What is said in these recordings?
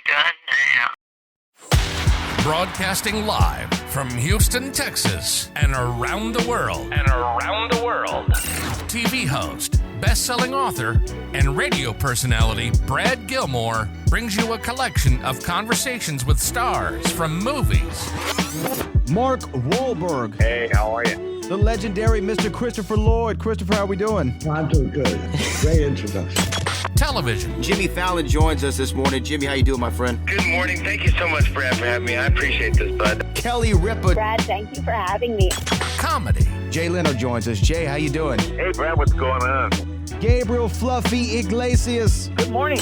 done now. Broadcasting live from Houston, Texas, and around the world. TV host, best-selling author, and radio personality Brad Gilmore brings you a collection of conversations with stars from movies. Mark Wahlberg. Hey, how are you? The legendary Mr. Christopher Lloyd. Christopher, how we doing? I'm doing good. Great introduction. Television. Jimmy Fallon joins us this morning. Jimmy, how you doing, my friend? Good morning. Thank you so much, Brad, for having me. I appreciate this, bud. Kelly Ripa. Brad, thank you for having me. Comedy. Jay Leno joins us. Jay, how you doing? Hey, Brad, what's going on? Gabriel Fluffy Iglesias. Good morning.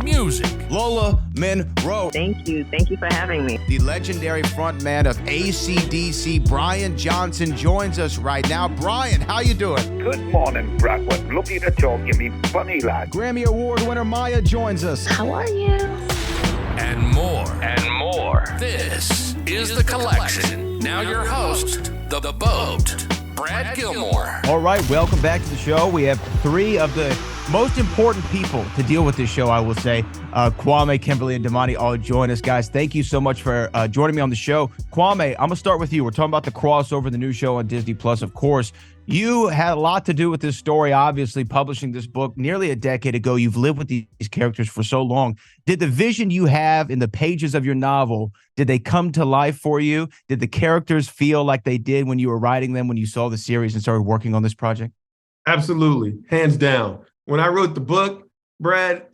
Music. Lola Monroe. Thank you. Thank you for having me. The legendary frontman of AC/DC, Brian Johnson, joins us right now. Brian, how you doing? Good morning, Brad. What looking at you, give me funny, lad. Grammy Award winner Maya joins us. How are you? And more. This is The Collection. Now your host, The Boat, Brad Gilmore. All right, welcome back to the show. We have three of the most important people to deal with this show, I will say. Kwame, Kimberly, and Damani all join us. Guys, thank you so much for joining me on the show. Kwame, I'm going to start with you. We're talking about the crossover, the new show on Disney+, of course. You had a lot to do with this story, obviously, publishing this book nearly a decade ago. You've lived with these characters for so long. Did the vision you have in the pages of your novel, did they come to life for you? Did the characters feel like they did when you were writing them, when you saw the series and started working on this project? Absolutely. Hands down. When I wrote the book, Brad,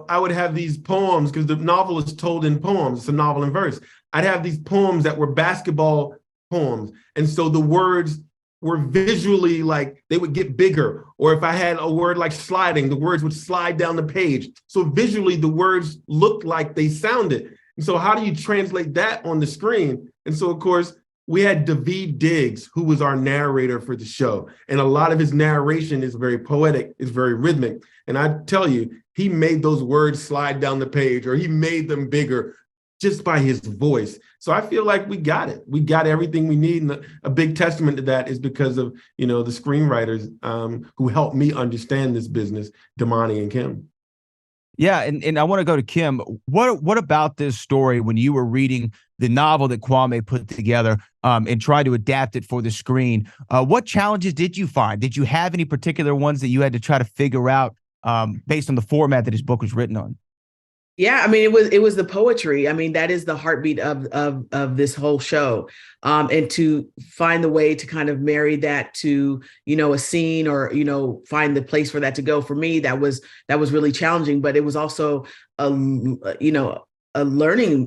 I would have these poems because the novel is told in poems. It's a novel in verse. I'd have these poems that were basketball poems. And so the words were visually like they would get bigger. Or if I had a word like sliding, the words would slide down the page. So visually, the words looked like they sounded. And so how do you translate that on the screen? And so, of course, we had Daveed Diggs, who was our narrator for the show. And a lot of his narration is very poetic, is very rhythmic. And I tell you, he made those words slide down the page, or he made them bigger just by his voice. So I feel like we got it. We got everything we need. And a big testament to that is because of, the screenwriters who helped me understand this business, Damani and Kim. Yeah, and I want to go to Kim. What about this story when you were reading the novel that Kwame put together and tried to adapt it for the screen? What challenges did you find? Did you have any particular ones that you had to try to figure out based on the format that his book was written on? Yeah, I mean, it was the poetry. I mean, that is the heartbeat of this whole show. And to find the way to kind of marry that to, a scene or, find the place for that to go. For me, that was really challenging, but it was also a learning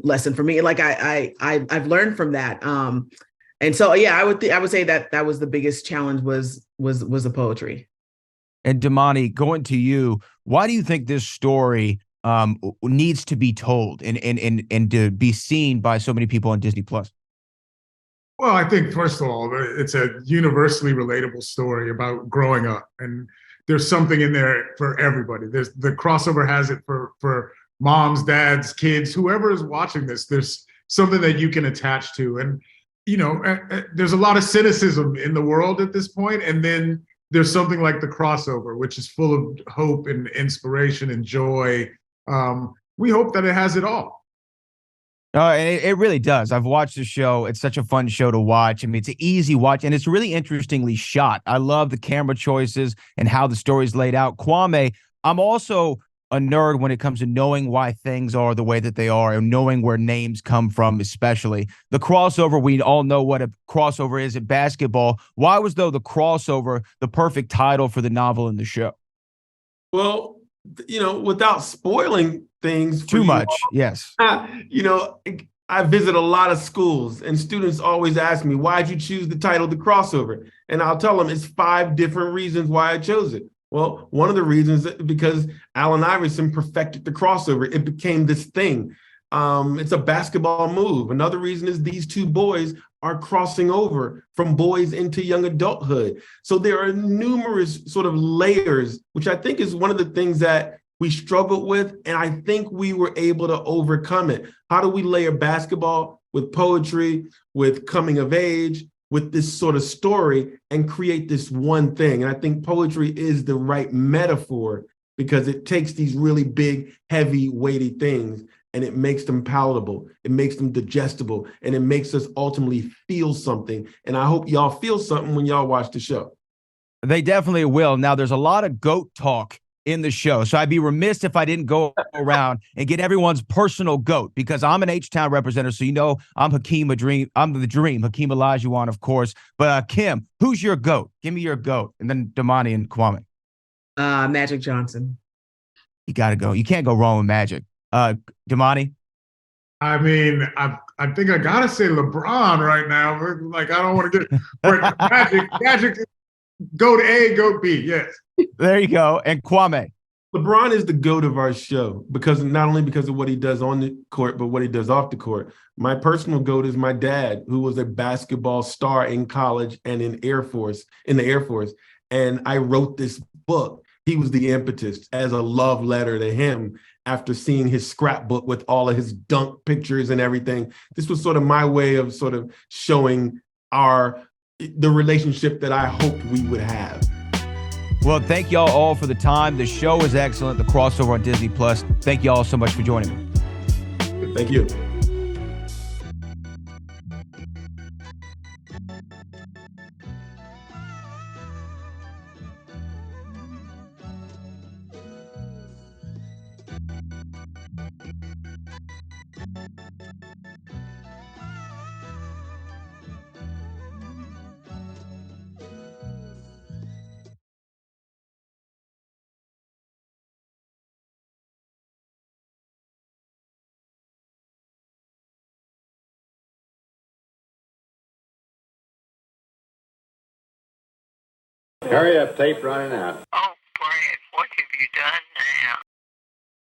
lesson for me. Like I've learned from that. And so, yeah, I would say that was the biggest challenge was the poetry. And Damani, going to you, why do you think this story needs to be told and to be seen by so many people on Disney+? Well, I think, first of all, it's a universally relatable story about growing up. And there's something in there for everybody. The crossover has it for moms, dads, kids, whoever is watching this. There's something that you can attach to. And, there's a lot of cynicism in the world at this point. And then there's something like the crossover, which is full of hope and inspiration and joy. We hope that it has it all. It really does. I've watched the show. It's such a fun show to watch. I mean, it's an easy watch, and it's really interestingly shot. I love the camera choices and how the story's laid out. Kwame, I'm also a nerd when it comes to knowing why things are the way that they are and knowing where names come from, especially. The crossover, we all know what a crossover is at basketball. Why was, though, the crossover the perfect title for the novel and the show? Well, without spoiling things too much, yes. I visit a lot of schools and students always ask me, why'd you choose the title, The Crossover? And I'll tell them it's 5 different reasons why I chose it. Well, one of the reasons is because Allen Iverson perfected the crossover. It became this thing. It's a basketball move. Another reason is these two boys are crossing over from boys into young adulthood. So there are numerous sort of layers, which I think is one of the things that we struggled with. And I think we were able to overcome it. How do we layer basketball with poetry, with coming of age, with this sort of story and create this one thing? And I think poetry is the right metaphor because it takes these really big, heavy, weighty things and it makes them palatable. It makes them digestible, and it makes us ultimately feel something. And I hope y'all feel something when y'all watch the show. They definitely will. Now, there's a lot of GOAT talk in the show, so I'd be remiss if I didn't go around and get everyone's personal GOAT, because I'm an H-Town representative, so you know I'm Hakeem I'm the Dream, Hakeem Olajuwon, of course. But Kim, who's your GOAT? Give me your GOAT, and then Damani and Kwame. Magic Johnson. You got to go. You can't go wrong with Magic. Damani? I mean, I think I gotta say LeBron right now. Like, I don't want to get Magic, GOAT A, GOAT B. Yes. There you go. And Kwame? LeBron is the GOAT of our show, because not only because of what he does on the court, but what he does off the court. My personal GOAT is my dad, who was a basketball star in college and in the Air Force. And I wrote this book. He was the impetus as a love letter to him after seeing his scrapbook with all of his dunk pictures and everything. This was sort of my way of sort of showing the relationship that I hoped we would have. Well, thank y'all all for the time. The show is excellent. The crossover on Disney Plus. Thank y'all so much for joining me. Thank you. Hurry up, tape running out. Oh, Brad, what have you done